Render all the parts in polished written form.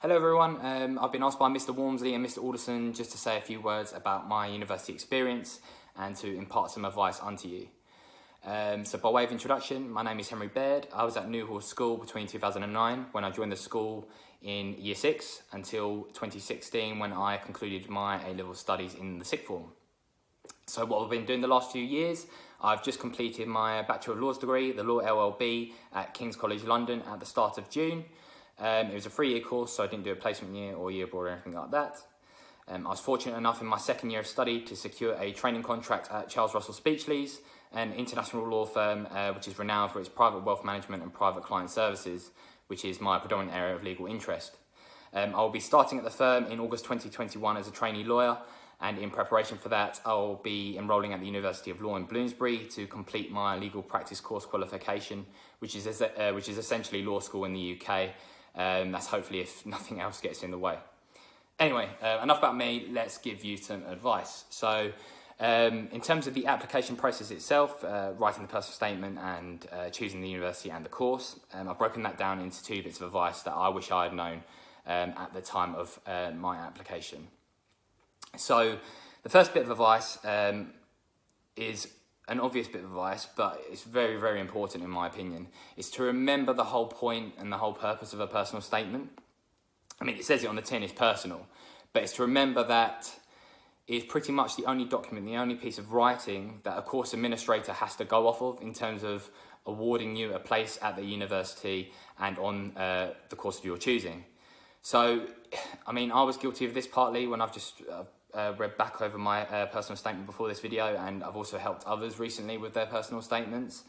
Hello everyone, I've been asked by Mr. Walmsley and Mr. Alderson just to say a few words about my university experience and to impart some advice onto you. So by way of introduction, my name is Henry Baird. I was at Newhall School between 2009 when I joined the school in Year 6 until 2016 when I concluded my A-level studies in the sixth form. So what I've been doing the last few years, I've just completed my Bachelor of Laws degree, the Law LLB at King's College London at the start of June. It was a 3-year course, so I didn't do a placement year or year abroad or anything like that. I was fortunate enough in my second year of study to secure a training contract at Charles Russell Speechlys, an international law firm which is renowned for its private wealth management and private client services, which is my predominant area of legal interest. I will be starting at the firm in August 2021 as a trainee lawyer, and in preparation for that, I'll be enrolling at the University of Law in Bloomsbury to complete my legal practice course qualification, which is essentially law school in the UK. That's hopefully if nothing else gets in the way. Anyway, enough about me, let's give you some advice. So, in terms of the application process itself, writing the personal statement and choosing the university and the course, I've broken that down into 2 bits of advice that I wish I had known at the time of my application. So, the first bit of advice is an obvious bit of advice, but it's very, very important in my opinion, is to remember the whole point and the whole purpose of a personal statement. I mean, it says it on the tin, it's personal, but it's to remember that it's pretty much the only document, the only piece of writing that a course administrator has to go off of in terms of awarding you a place at the university and on the course of your choosing. So, I mean, I was guilty of this partly when I've just read back over my personal statement before this video, and I've also helped others recently with their personal statements.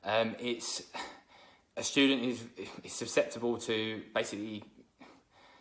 It's a student is susceptible to basically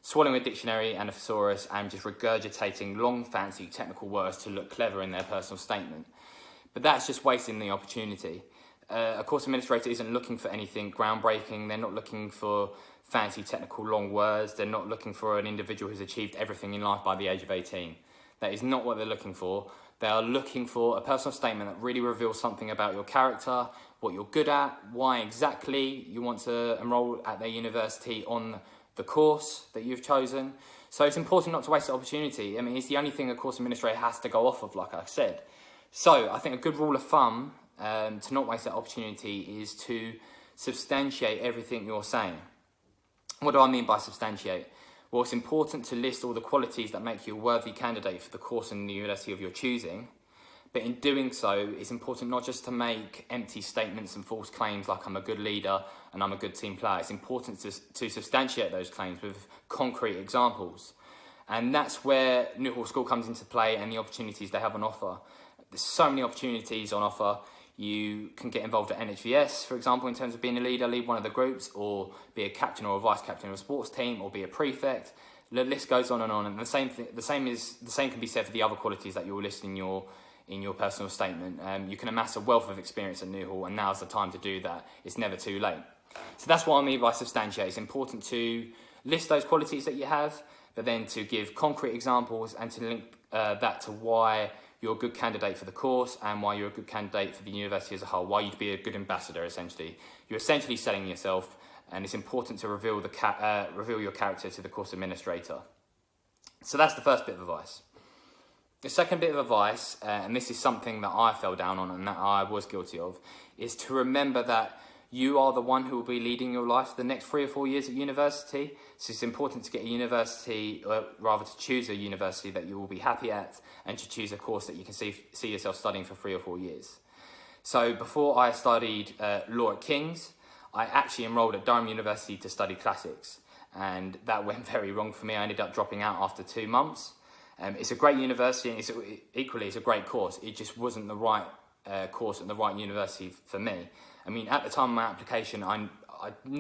swallowing a dictionary and a thesaurus and just regurgitating long, fancy technical words to look clever in their personal statement. But that's just wasting the opportunity. A course administrator isn't looking for anything groundbreaking. They're not looking for fancy technical long words. They're not looking for an individual who's achieved everything in life by the age of 18. That is not what they're looking for. They are looking for a personal statement that really reveals something about your character, what you're good at, why exactly you want to enroll at their university on the course that you've chosen. So it's important not to waste the opportunity. I mean, it's the only thing a course administrator has to go off of, like I said. So I think a good rule of thumb to not waste that opportunity is to substantiate everything you're saying. What do I mean by substantiate? Well, it's important to list all the qualities that make you a worthy candidate for the course in the university of your choosing. But in doing so, it's important not just to make empty statements and false claims like I'm a good leader and I'm a good team player. It's important to substantiate those claims with concrete examples. And that's where Newhall School comes into play and the opportunities they have on offer. There's so many opportunities on offer. You can get involved at NHVS, for example, in terms of being a leader, lead one of the groups, or be a captain or a vice captain of a sports team, or be a prefect. The list goes on, and the same can be said for the other qualities that you'll list in your personal statement. You can amass a wealth of experience at Newhall, and now's the time to do that. It's never too late. So that's what I mean by substantiate. It's important to list those qualities that you have, but then to give concrete examples and to link that to why you're a good candidate for the course and why you're a good candidate for the university as a whole, why you'd be a good ambassador, essentially. You're essentially selling yourself, and it's important to reveal your character to the course administrator. So that's the first bit of advice. The second bit of advice, and this is something that I fell down on and that I was guilty of, is to remember that you are the one who will be leading your life for the next 3 or 4 years at university. So it's important to get a university, or rather to choose a university that you will be happy at, and to choose a course that you can see yourself studying for 3 or 4 years. So before I studied law at King's, I actually enrolled at Durham University to study classics. And that went very wrong for me. I ended up dropping out after 2 months. It's a great university, and it's a great course. It just wasn't the right course and the right university for me. I mean, at the time of my application, I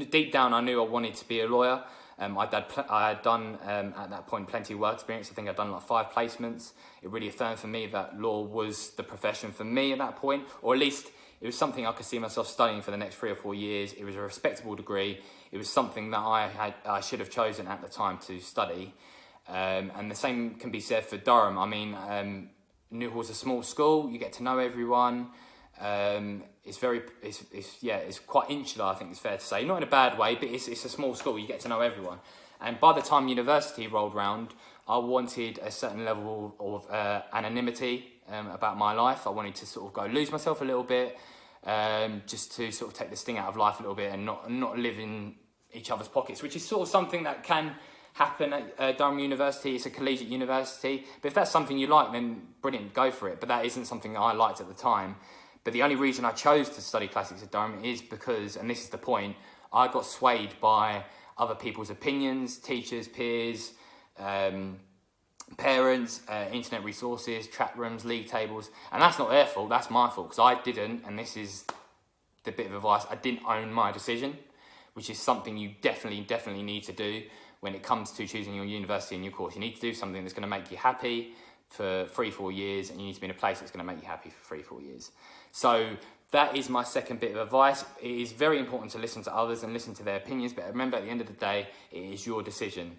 deep down I knew I wanted to be a lawyer. I had done at that point plenty of work experience. I think I'd done like 5 placements. It really affirmed for me that law was the profession for me at that point, or at least it was something I could see myself studying for the next 3 or 4 years. It was a respectable degree. It was something that I should have chosen at the time to study. And the same can be said for Durham. I mean, Newhall's a small school. You get to know everyone. It's quite insular, I think it's fair to say. Not in a bad way, but it's a small school. You get to know everyone. And by the time university rolled round, I wanted a certain level of anonymity about my life. I wanted to sort of go lose myself a little bit, just to sort of take the sting out of life a little bit and not live in each other's pockets, which is sort of something that can happen at Durham University. It's a collegiate university, but if that's something you like, then brilliant, go for it. But that isn't something I liked at the time. But the only reason I chose to study classics at Durham is because, and this is the point, I got swayed by other people's opinions, teachers, peers, parents, internet resources, chat rooms, league tables, and that's not their fault, that's my fault, because I didn't, and this is the bit of advice, I didn't own my decision, which is something you definitely need to do when it comes to choosing your university and your course. You need to do something that's going to make you happy for 3-4 years, and you need to be in a place that's going to make you happy for 3-4 years. So that is my second bit of advice. It is very important to listen to others and listen to their opinions, but remember, at the end of the day, it is your decision.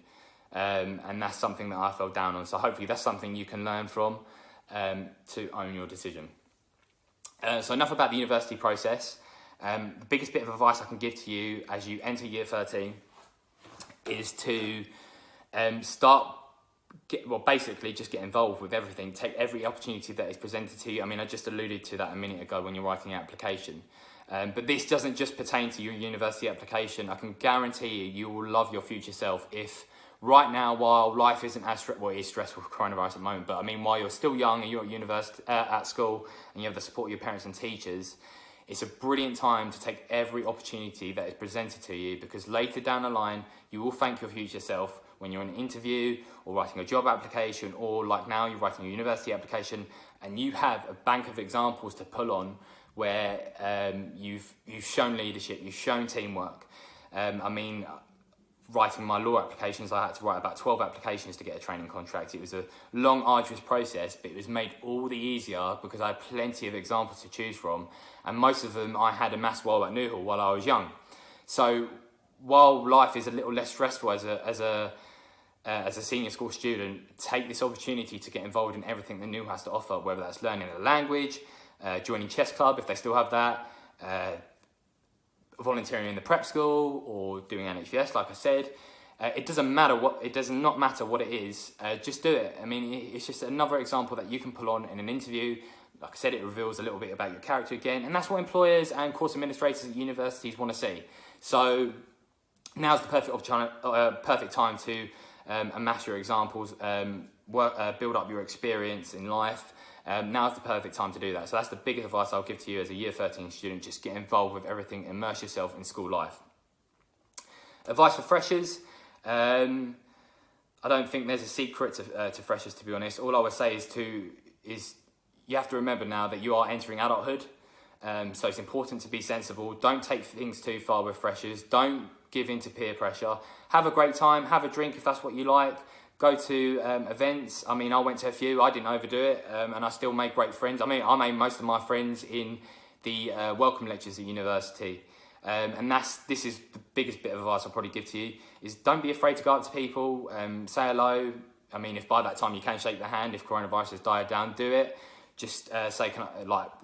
And that's something that I fell down on. So hopefully that's something you can learn from, to own your decision. So enough about the university process. The biggest bit of advice I can give to you as you enter year 13 is to basically just get involved with everything. Take every opportunity that is presented to you. I mean, I just alluded to that a minute ago when you're writing an application. But this doesn't just pertain to your university application. I can guarantee you will love your future self if right now, while life isn't as it is stressful with coronavirus at the moment, but I mean, while you're still young and you're at university, at school, and you have the support of your parents and teachers, it's a brilliant time to take every opportunity that is presented to you, because later down the line, you will thank your future self when you're in an interview or writing a job application, or like now, you're writing a university application, and you have a bank of examples to pull on where you've shown leadership, you've shown teamwork. I mean, writing my law applications, I had to write about 12 applications to get a training contract. It was a long, arduous process, but it was made all the easier because I had plenty of examples to choose from, and most of them I had amassed while at Newhall while I was young. So while life is a little less stressful as a senior school student, take this opportunity to get involved in everything that Newhall has to offer, whether that's learning a language, joining chess club if they still have that, volunteering in the prep school, or doing NHVS, like I said. It does not matter what it is, just do it. I mean, it's just another example that you can pull on in an interview. Like I said, it reveals a little bit about your character again, and that's what employers and course administrators at universities want to see. So now's the perfect time to amass your examples, build up your experience in life. Now's the perfect time to do that. So that's the biggest advice I'll give to you as a year 13 student. Just get involved with everything, immerse yourself in school life. Advice for freshers. I don't think there's a secret to freshers, to be honest. All I would say is you have to remember now that you are entering adulthood. So it's important to be sensible. Don't take things too far with freshers. Don't give in to peer pressure. Have a great time. Have a drink if that's what you like. Go to events. I mean, I went to a few. I didn't overdo it, and I still made great friends. I mean, I made most of my friends in the welcome lectures at university. And this is the biggest bit of advice I'll probably give to you, is don't be afraid to go up to people, say hello. I mean, if by that time you can shake their hand, if coronavirus has died down, do it. Just say,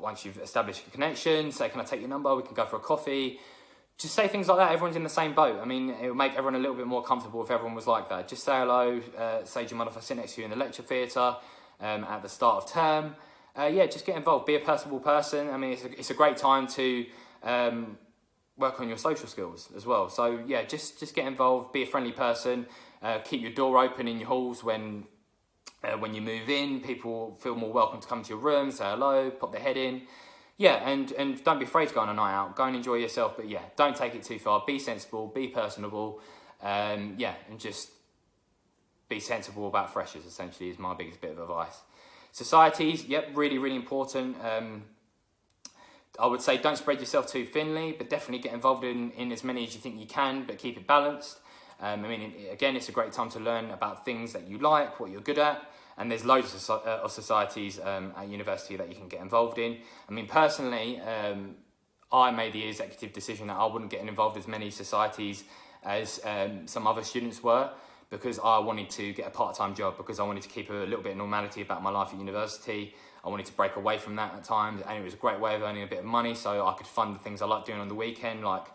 once you've established a connection, say, can I take your number? We can go for a coffee. Just say things like that. Everyone's in the same boat. I mean, it will make everyone a little bit more comfortable if everyone was like that. Just say hello, say do you mind if I sit next to you in the lecture theatre at the start of term. Just get involved. Be a personable person. I mean, it's a great time to work on your social skills as well. So yeah, just get involved. Be a friendly person. Keep your door open in your halls when you move in. People feel more welcome to come to your room, say hello, pop their head in. Yeah, and don't be afraid to go on a night out. Go and enjoy yourself, but yeah, don't take it too far. Be sensible, be personable, and just be sensible about freshers, essentially, is my biggest bit of advice. Societies, yep, really, really important. I would say don't spread yourself too thinly, but definitely get involved in as many as you think you can, but keep it balanced. I mean, again, it's a great time to learn about things that you like, what you're good at, and there's loads of societies at university that you can get involved in. I mean, personally, I made the executive decision that I wouldn't get involved in as many societies as some other students were, because I wanted to get a part-time job, because I wanted to keep a little bit of normality about my life at university. I wanted to break away from that at times, and it was a great way of earning a bit of money so I could fund the things I like doing on the weekend, like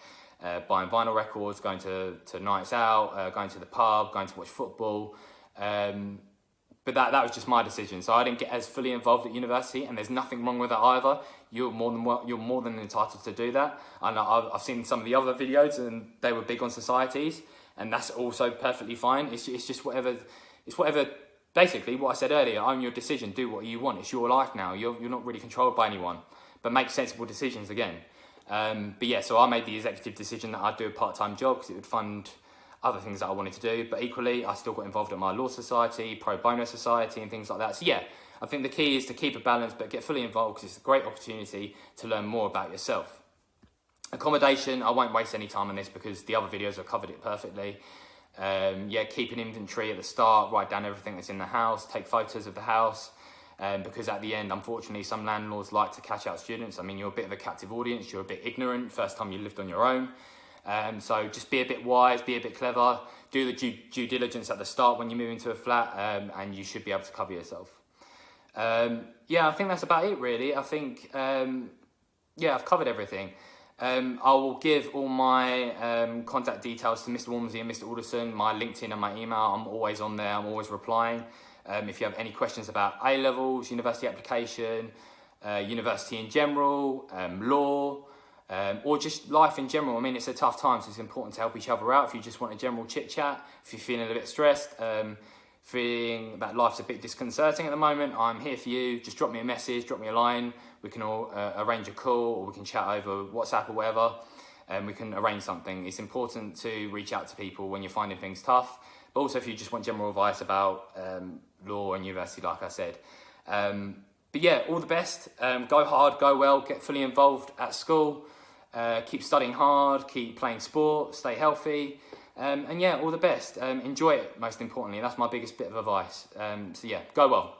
buying vinyl records, going to nights out, going to the pub, going to watch football. But that was just my decision. So I didn't get as fully involved at university, and there's nothing wrong with that either. You're more than entitled to do that. And I've seen some of the other videos, and they were big on societies, and that's also perfectly fine. It's just whatever. It's whatever. Basically, what I said earlier, own your decision. Do what you want. It's your life now. You're not really controlled by anyone. But make sensible decisions again. But yeah, so I made the executive decision that I'd do a part-time job because it would fund other things that I wanted to do, but equally I still got involved at my law society, pro bono society and things like that. So yeah, I think the key is to keep a balance but get fully involved because it's a great opportunity to learn more about yourself. Accommodation, I won't waste any time on this because the other videos have covered it perfectly. Yeah, keep an inventory at the start, write down everything that's in the house, take photos of the house, because at the end, unfortunately, some landlords like to catch out students. I mean, you're a bit of a captive audience, you're a bit ignorant, first time you lived on your own. So just be a bit wise, be a bit clever, do the due diligence at the start when you move into a flat, and you should be able to cover yourself. Yeah, I think that's about it really. I think, yeah, I've covered everything. I will give all my contact details to Mr. Walmsley and Mr. Alderson, my LinkedIn and my email. I'm always on there, I'm always replying. If you have any questions about A-levels, university application, university in general, law, or just life in general. I mean, it's a tough time, so it's important to help each other out. If you just want a general chit-chat, if you're feeling a bit stressed, feeling that life's a bit disconcerting at the moment, I'm here for you. Just drop me a message, drop me a line. We can all arrange a call, or we can chat over WhatsApp or whatever, and we can arrange something. It's important to reach out to people when you're finding things tough, but also if you just want general advice about law and university, like I said. But yeah, all the best. Go hard, go well, get fully involved at school. Keep studying hard, keep playing sport, stay healthy, and yeah, all the best. Enjoy it, most importantly. That's my biggest bit of advice. So yeah, go well.